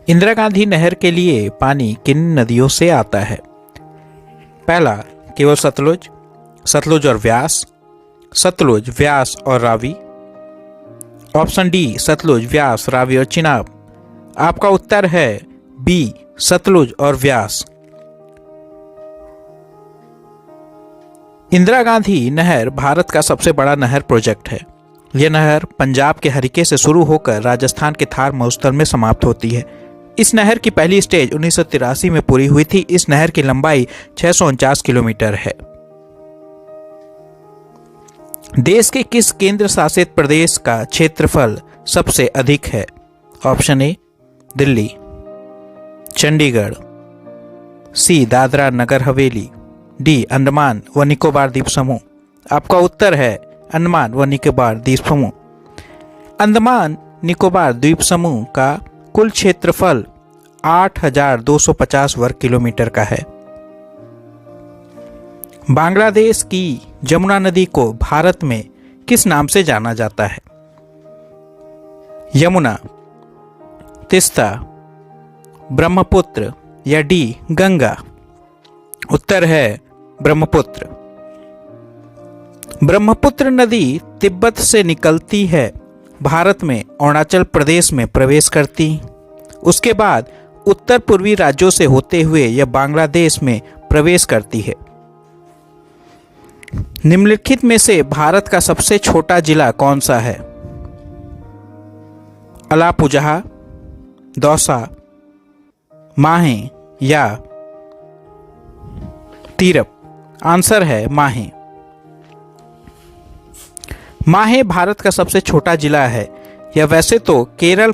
इंदिरा गांधी नहर के लिए पानी किन नदियों से आता है? पहला, केवल सतलुज, सतलुज और व्यास, सतलुज, व्यास और रावी। ऑप्शन डी, सतलुज, व्यास, रावी और चिनाब। आपका उत्तर है बी, सतलुज और व्यास। इंदिरा गांधी नहर भारत का सबसे बड़ा नहर प्रोजेक्ट है। यह नहर पंजाब के हरिके से शुरू होकर राजस्थान के थार मरुस्थल में समाप्त होती है। इस नहर की पहली स्टेज 1983 में पूरी हुई थी। इस नहर की लंबाई 649 किलोमीटर है। देश के किस केंद्र शासित प्रदेश का क्षेत्रफल सबसे अधिक है? Option A, Delhi, Chandigarh, C, Dadra Nagar Haveli, D, Andaman व निकोबार द्वीप समूह। आपका उत्तर है अंडमान व निकोबार द्वीप समूह। अंडमान निकोबार द्वीप समूह का कुल क्षेत्रफल 8,250 वर्ग किलोमीटर का है। बांग्लादेश की जमुना नदी को भारत में किस नाम से जाना जाता है? यमुना, तीस्ता, ब्रह्मपुत्र या डी, गंगा। उत्तर है ब्रह्मपुत्र। ब्रह्मपुत्र नदी तिब्बत से निकलती है, भारत में अरुणाचल प्रदेश में प्रवेश करती, उसके बाद उत्तर पूर्वी राज्यों से होते हुए यह बांग्लादेश में प्रवेश करती है। निम्नलिखित में से भारत का सबसे छोटा जिला कौन सा है? अलापुझा, दौसा, माहे या तीरप। आंसर है माहे। माहे भारत का सबसे छोटा जिला है। यह वैसे तो केरल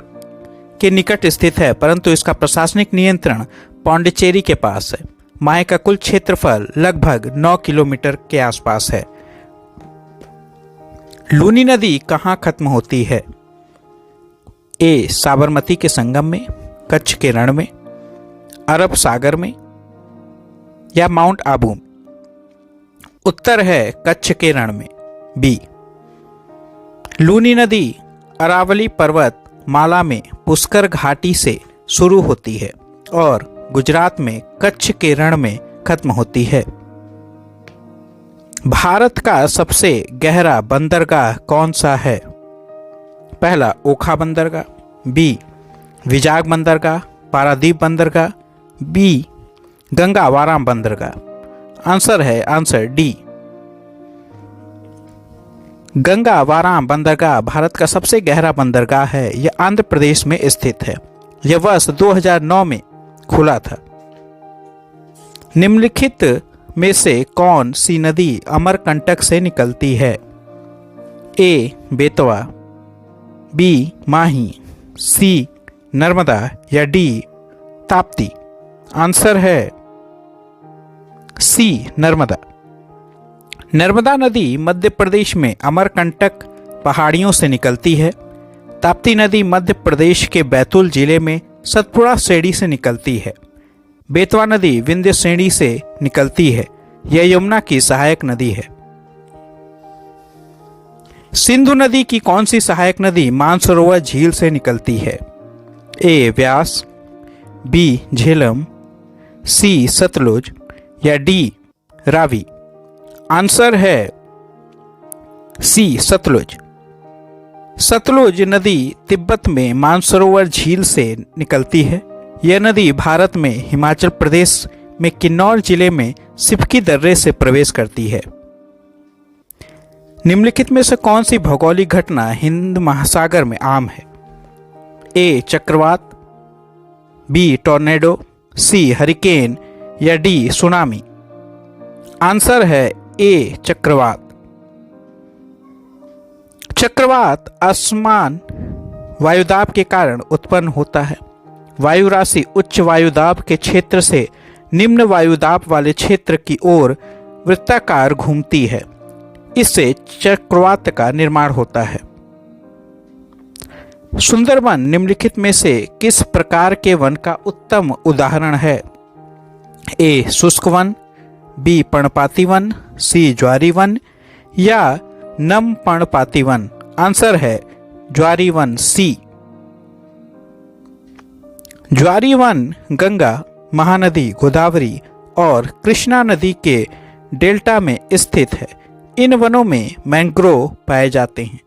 के निकट स्थित है, परंतु इसका प्रशासनिक नियंत्रण पांडिचेरी के पास है। माहे का कुल क्षेत्रफल लगभग 9 किलोमीटर के आसपास है। लूनी नदी कहाँ खत्म होती है? ए, साबरमती के संगम में, कच्छ के रण में, अरब सागर में या माउंट आबू। उत्तर है कच्छ के रण में, बी। लूनी नदी अरावली पर्वत माला में पुष्कर घाटी से शुरू होती है और गुजरात में कच्छ के रण में खत्म होती है। भारत का सबसे गहरा बंदरगाह कौन सा है? पहला, ओखा बंदरगाह, बी, विजाग बंदरगाह, पारादीप बंदरगाह, बी, गंगा वाराम बंदरगाह। आंसर डी, गंगा वाराम बंदरगाह भारत का सबसे गहरा बंदरगाह है। यह आंध्र प्रदेश में स्थित है। यह वर्ष 2009 में खुला था। निम्नलिखित में से कौन सी नदी अमरकंटक से निकलती है? ए, बेतवा, बी, माही, सी, नर्मदा या डी, ताप्ती। आंसर है सी, नर्मदा। नर्मदा नदी मध्य प्रदेश में अमरकंटक पहाड़ियों से निकलती है। ताप्ती नदी मध्य प्रदेश के बैतूल जिले में सतपुड़ा श्रेणी से निकलती है। बेतवा नदी विंध्य श्रेणी से निकलती है। यह यमुना की सहायक नदी है। सिंधु नदी की कौन सी सहायक नदी मानसरोवर झील से निकलती है? ए, व्यास, बी, झेलम, सी, सतलुज या डी, रावी। आंसर है सी, सतलुज। सतलुज नदी तिब्बत में मानसरोवर झील से निकलती है। यह नदी भारत में हिमाचल प्रदेश में किन्नौर जिले में सिपकी दर्रे से प्रवेश करती है। निम्नलिखित में से कौन सी भौगोलिक घटना हिंद महासागर में आम है? ए, चक्रवात, बी, टॉर्नेडो, सी, हरिकेन या डी, सुनामी। आंसर है ए, चक्रवात। चक्रवात असमान वायुदाब के कारण उत्पन्न होता है। वायु राशि उच्च वायुदाब के क्षेत्र से निम्न वायुदाब वाले क्षेत्र की ओर वृत्ताकार घूमती है। इससे चक्रवात का निर्माण होता है। सुंदरवन निम्नलिखित में से किस प्रकार के वन का उत्तम उदाहरण है? ए, शुष्क वन, बी, पर्णपाती वन, सी, ज्वारी वन या नम पर्णपाती वन। आंसर है ज्वारी वन, सी। ज्वारी वन गंगा, महानदी, गोदावरी और कृष्णा नदी के डेल्टा में स्थित है। इन वनों में मैंग्रोव पाए जाते हैं।